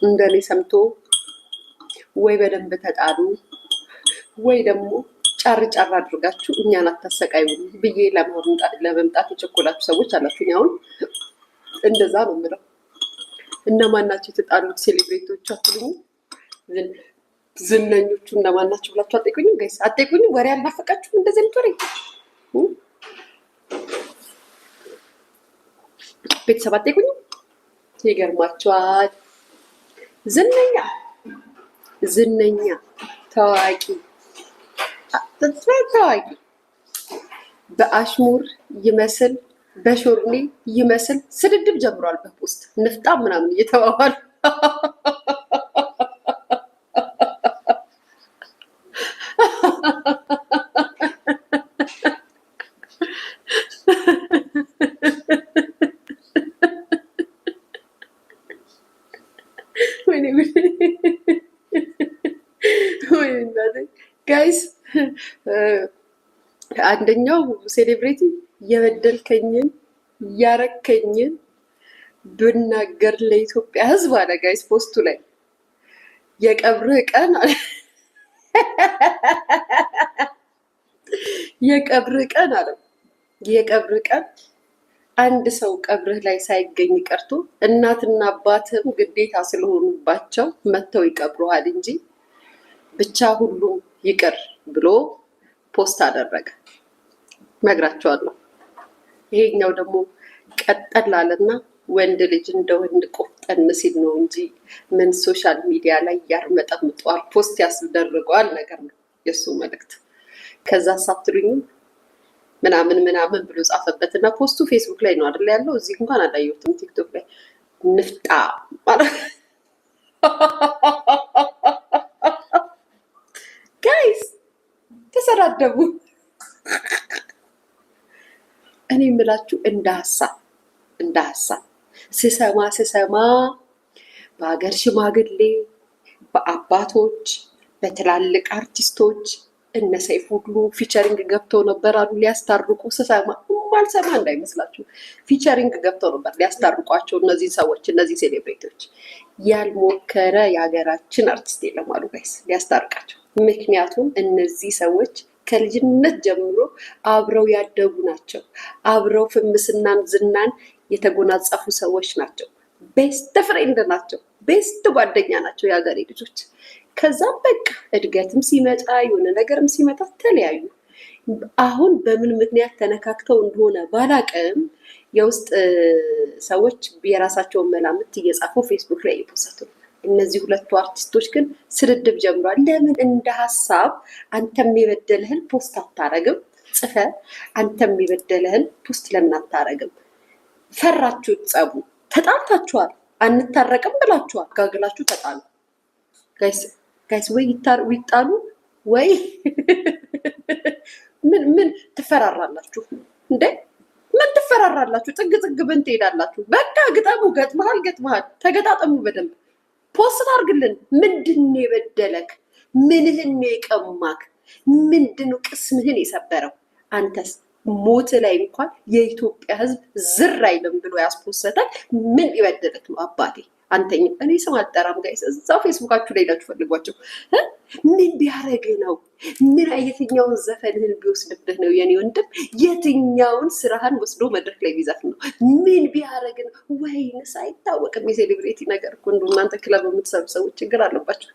እንደኔ ሰምቶ ወይ በደንብ ተጣሉ ወይ ደግሞ ጫር ጫር አድርጋችሁ እኛን አታሰቃዩ ብዬ ለመምጣት የቸኮላችሁ ሰዎች አላችሁ። አሁን እንደዛ ነው የምለው። እነማን ናቸው የተጣሉት ሴሌብሬቶች አትሉኝ? ዝነኞቹ እነማን ናቸው ብላችሁ አትጠይቁኝም? ጋይስ አትጠይቁኝም? ወሬ አልናፈቃችሁም? እንደዚህ ልትወሬ ቤተሰብ አትጠይቁኝም? ይገርማችኋል። ዝነኛ ታዋቂ በአሽሙር ይመስል በሾርኔ ይመስል ስድድብ ጀምሯል። በፖስት ንፍጣም ምናምን እየተባባሉ ጋይስ አንደኛው ሴሌብሪቲ የበደልከኝን ያረከኝን ብናገር ለኢትዮጵያ ሕዝብ አለ። ጋይስ ፖስቱ ላይ የቀብርህ ቀን አለ። የቀብርህ ቀን አለ። የቀብርህ ቀን አንድ ሰው ቀብርህ ላይ ሳይገኝ ቀርቶ እናትና አባትም ግዴታ ስለሆኑባቸው መተው ይቀብሩሃል እንጂ ብቻ ሁሉም ይቅር ብሎ ፖስት አደረገ። ነግራቸዋለሁ። ይሄኛው ደግሞ ቀጠል አለና ወንድ ልጅ እንደ ወንድ ቆፍጠን ሲል ነው እንጂ ምን ሶሻል ሚዲያ ላይ ያርመጠምጧል ፖስት ያስደርገዋል ነገር ነው የሱ መልእክት። ከዛ ሳትሉኝም ምናምን ብሎ ጻፈበትና ፖስቱ ፌስቡክ ላይ ነው አይደል ያለው? እዚህ እንኳን አላየሁትም። ቲክቶክ ላይ ንፍጣ ጋይስ ተሰዳደቡ። እኔ የምላችሁ እንደ ሀሳብ ስሰማ በሀገር ሽማግሌ በአባቶች በትላልቅ አርቲስቶች እነ ሰይፉ ሁሉ ፊቸሪንግ ገብተው ነበር አሉ ሊያስታርቁ። ስሰማ ማልሰማ እንዳይመስላችሁ ፊቸሪንግ ገብተው ነበር ሊያስታርቋቸው እነዚህ ሰዎች እነዚህ ሴሌብሬቶች። ያልሞከረ የሀገራችን አርቲስት የለም አሉ ጋይስ ሊያስታርቃቸው። ምክንያቱም እነዚህ ሰዎች ከልጅነት ጀምሮ አብረው ያደጉ ናቸው። አብረው ፍምስናን ዝናን የተጎናጸፉ ሰዎች ናቸው። ቤስት ፍሬንድ ናቸው። ቤስት ጓደኛ ናቸው የሀገሬ ልጆች። ከዛም በቃ እድገትም ሲመጣ የሆነ ነገርም ሲመጣ ተለያዩ። አሁን በምን ምክንያት ተነካክተው እንደሆነ ባላቅም የውስጥ ሰዎች የራሳቸውን መላምት እየጻፉ ፌስቡክ ላይ እየፖሰቱ ነው። እነዚህ ሁለቱ አርቲስቶች ግን ስድድብ ጀምሯል። ለምን እንደ ሀሳብ አንተም የበደለህን ፖስት አታረግም? ጽፈ አንተም የበደለህን ፖስት ለምን አታረግም? ፈራችሁ ጸቡ፣ ተጣልታችኋል፣ አንታረቅም ብላችኋል፣ ጋግላችሁ ተጣሉ። ጋይስ ወይ ይጣሉ ወይ ምን ትፈራራላችሁ እንዴ? ምን ትፈራራላችሁ? ጥግ ብን ትሄዳላችሁ። በቃ ግጠሙ። ገጥመሃል፣ ተገጣጠሙ በደንብ ፖስት አድርግልን። ምንድነው የበደለክ? ምንህን ነው የቀማክ? ምንድነው ቅስምህን የሰበረው? አንተስ ሞት ላይ እንኳን የኢትዮጵያ ሕዝብ ዝር አይልም ብሎ ያስፖሰታል። ምን ይበደለክ ነው አባቴ? አንተኝ እኔ ስም አልጠራም ጋይስ፣ እዛው ፌስቡካችሁ ላይ ሄዳችሁ ፈልጓቸው። ምን ቢያረግ ነው? ምን የትኛውን ዘፈንህን ቢወስድብህ ነው የኔ ወንድም? የትኛውን ስራህን ወስዶ መድረክ ላይ ቢዘፍ ነው? ምን ቢያረግ ነው? ወይንስ አይታወቅም። የሴሌብሬቲ ነገር እኮ እንደው እናንተ ክለብ የምትሰሩ ሰዎች ችግር አለባችሁ።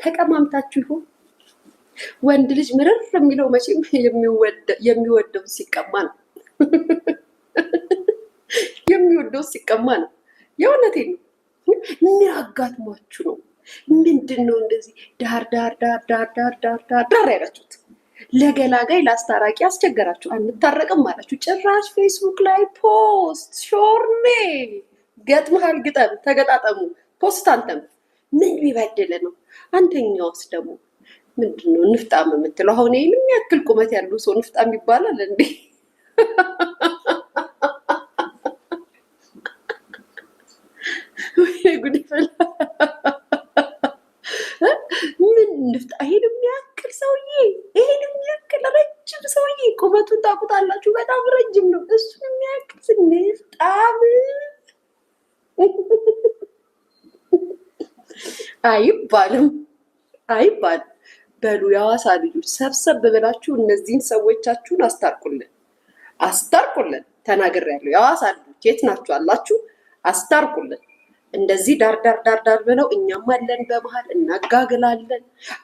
ተቀማምታችሁ ይሆን? ወንድ ልጅ ምርር የሚለው መቼም የሚወደው ሲቀማ ነው። የሚወደው ሲቀማ ነው። የእውነቴን ነው። ምን አጋጥሟችሁ ነው? ምንድን ነው እንደዚህ ዳር ያላችሁት? ለገላጋይ ላስታራቂ አስቸገራችሁ። አንታረቅም አላችሁ። ጭራሽ ፌስቡክ ላይ ፖስት ሾርኔ ገጥመሃል፣ ግጠም፣ ተገጣጠሙ፣ ፖስት። አንተም ምን ቢበድል ነው? አንተኛውስ ደግሞ ምንድን ነው ንፍጣም የምትለው? አሁን ይህን የሚያክል ቁመት ያለው ሰው ንፍጣም ይባላል እንዴ? ጉድ ይፈላ። ምን ንፍጣ? ይሄን የሚያክል ሰውዬ፣ ይሄን የሚያክል ረጅም ሰውዬ፣ ቁመቱን ታውቁታላችሁ? በጣም ረጅም ነው። እሱን የሚያክል በጣም አይባልም አይባልም። በሉ የሐዋሳ ልጆች ሰብሰብ ብላችሁ እነዚህን ሰዎቻችሁን አስታርቁልን፣ አስታርቁልን። ተናግሬያለሁ። የሐዋሳ ልጆች የት ናችሁ አላችሁ? አስታርቁልን። እንደዚህ ዳር ብለው እኛም አለን በመሀል እናጋግላለን።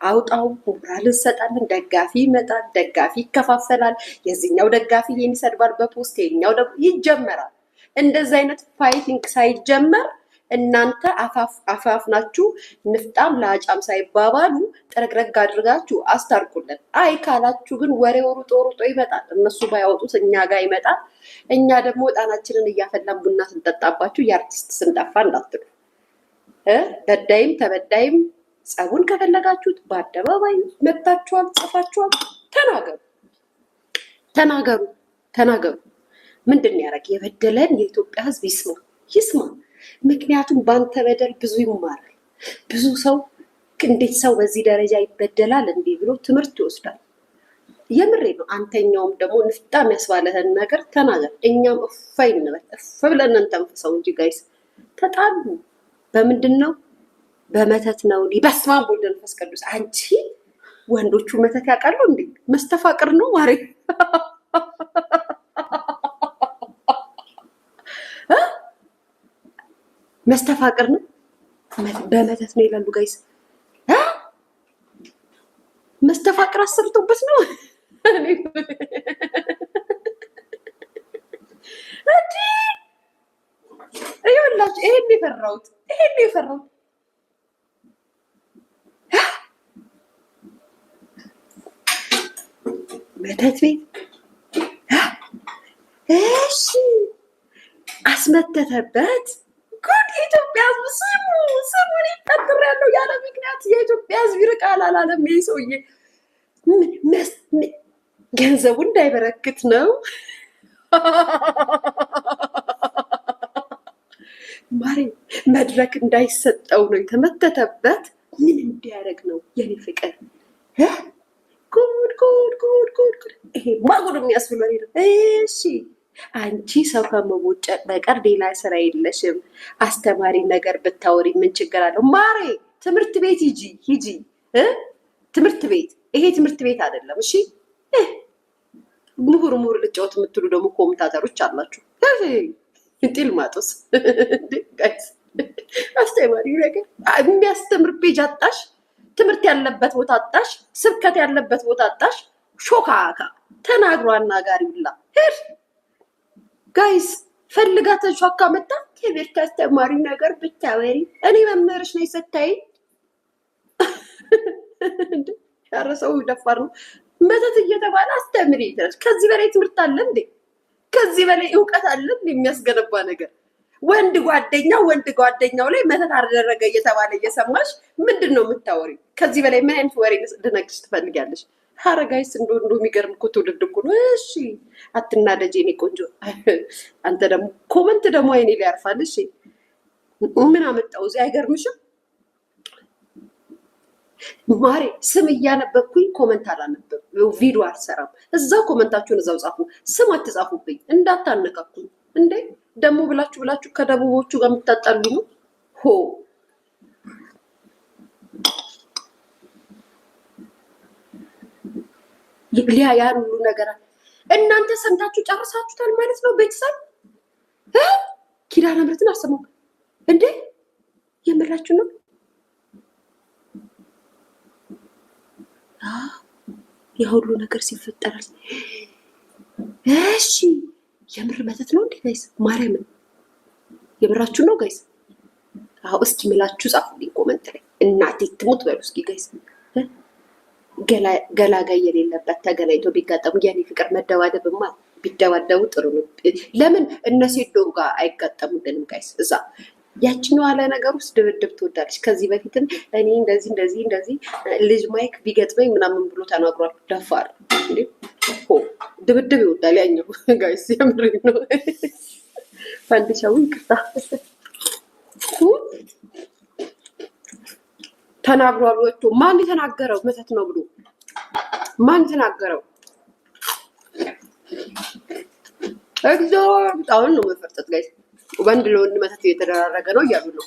አውጣው ሞራል እንሰጣለን። ደጋፊ ይመጣል፣ ደጋፊ ይከፋፈላል። የዚህኛው ደጋፊ ይሄን ይሰድባል በፖስት የኛው ደግሞ ይጀመራል። እንደዚህ አይነት ፋይቲንግ ሳይጀመር እናንተ አፋፍ ናችሁ ንፍጣም ለአጫም ሳይባባሉ ጥረግረግ አድርጋችሁ አስታርቁልን። አይ ካላችሁ ግን ወሬው ሩጦ ይመጣል። እነሱ ባያወጡት እኛ ጋር ይመጣል። እኛ ደግሞ ዕጣናችንን እያፈላን ቡና ስንጠጣባችሁ የአርቲስት ስንጠፋ እንዳትሉ። በዳይም ተበዳይም ጸቡን ከፈለጋችሁት በአደባባይ መታችኋል፣ ጽፋችኋል። ተናገሩ። ምንድን ያደረግ የበደለን የኢትዮጵያ ሕዝብ ይስማ። ምክንያቱም በአንተ በደል ብዙ ይማራል። ብዙ ሰው እንዴት ሰው በዚህ ደረጃ ይበደላል እንዴ ብሎ ትምህርት ይወስዳል። የምሬ ነው። አንተኛውም ደግሞ ንፍጣም ያስባለህን ነገር ተናገር። እኛም እፋይ እንበል፣ እፍ ብለን እንተንፍሰው እንጂ ጋይስ። ተጣሉ በምንድን ነው? በመተት ነው። በስመ አብ ወወልድ ወመንፈስ ቅዱስ። አንቺ ወንዶቹ መተት ያውቃሉ እንዴ? መስተፋቅር ነው ማሬ። መስተፋቅር ነው፣ በመተት ነው ይላሉ ጋይስ። መስተፋቅር አሰርቶበት ነው ይኸውላችሁ። ይሄን የፈራሁት መተት ቤት እሺ አስመተተበት። ጉድ! የኢትዮጵያ ሕዝብ ስሙን ይቀጥር ያለው ያለ ምክንያት የኢትዮጵያ ሕዝብ ይርቃል አላለም። ይሄ ሰውዬ ገንዘቡ እንዳይበረክት ነው ማሬ፣ መድረክ እንዳይሰጠው ነው የተመተተበት። ምን እንዲያደርግ ነው የኔ ፍቅር? ጉድ! ይሄ ማጉድ የሚያስብለው ነው። እሺ አንቺ ሰው ከመቦጨቅ በቀር ሌላ ስራ የለሽም። አስተማሪ ነገር ብታወሪ ምን ችግር አለው ማሬ? ትምህርት ቤት ሂጂ። ትምህርት ቤት ይሄ ትምህርት ቤት አይደለም። እሺ ምሁር ልጫወት የምትሉ ደግሞ ኮሜንታተሮች አላችሁ። ጢል ማጦስ አስተማሪ ነገር የሚያስተምር ፔጅ አጣሽ፣ ትምህርት ያለበት ቦታ አጣሽ፣ ስብከት ያለበት ቦታ አጣሽ። ሾካካ ተናግሮ አናጋሪ ሁላ ጋይስ ፈልጋ ተንሿካ መጣ። ከቤት አስተማሪ ነገር ብታወሪ እኔ መምህርሽ ነኝ ስታይ ያረሰው ደፋር ነው። መተት እየተባለ አስተምሪ ይተረስ። ከዚህ በላይ ትምህርት አለ እንዴ? ከዚህ በላይ እውቀት አለ እንዴ? የሚያስገነባ ነገር ወንድ ጓደኛው ላይ መተት አደረገ እየተባለ እየሰማሽ ምንድን ነው የምታወሪው? ከዚህ በላይ ምን አይነት ወሬ ልነግርሽ ትፈልጊያለሽ? ሀረጋይስ እንዶ የሚገርም እኮ ትውልድ እኮ ነው። እሺ አትናደጂ የኔ ቆንጆ። አንተ ደግሞ ኮመንት ደግሞ አይኔ ላይ ያርፋል። እሺ ምን አመጣው እዚህ? አይገርምሽም ማሬ? ስም እያነበብኩኝ ኮመንት አላነበብ፣ ቪዲዮ አልሰራም። እዛው ኮመንታችሁን እዛው ጻፉ። ስም አትጻፉብኝ፣ እንዳታነካኩኝ እንዴ። ደግሞ ብላችሁ ከደቡቦቹ ጋር የምታጣሉ ነው ሆ ሊያ ያን ሁሉ ነገር እናንተ ሰምታችሁ ጨርሳችሁታል ማለት ነው። ቤተሰብ ኪዳነ ምሕረትን አሰማው እንዴ? የምራችሁ ነው? ያ ሁሉ ነገር ሲፈጠራል። እሺ የምር መተት ነው እንዴ ጋይስ? ማርያምን የምራችሁ ነው ጋይስ? አዎ እስኪ ምላችሁ ጻፉልኝ ኮመንት ላይ። እናቴ ትሙት በሉ እስኪ ጋይስ። ገላጋይ የሌለበት ተገናኝቶ ቢጋጠሙ የኔ ፍቅር መደባደብማ ቢደባደቡ ጥሩ ነው። ለምን እነ ሴዶ ጋር አይጋጠሙልንም ጋይስ? እዛ ያችኛዋ ለነገር ውስጥ ድብድብ ትወዳለች። ከዚህ በፊትም እኔ እንደዚህ ልጅ ማይክ ቢገጥመኝ ምናምን ብሎ ተናግሯል። ደፋር እንዴ! ድብድብ ይወዳል ያኛው ጋይስ። የምር ነው። ፋንዲሻው ይቅርታ ተናግሯል። ወጥቶ ማን የተናገረው መተት ነው ብሎ ማን የተናገረው? እግዚኦ በጣም ነው መፈርጠጥ ጋይስ። ወንድ ለወንድ መተት እየተደራረገ ነው እያሉ ነው።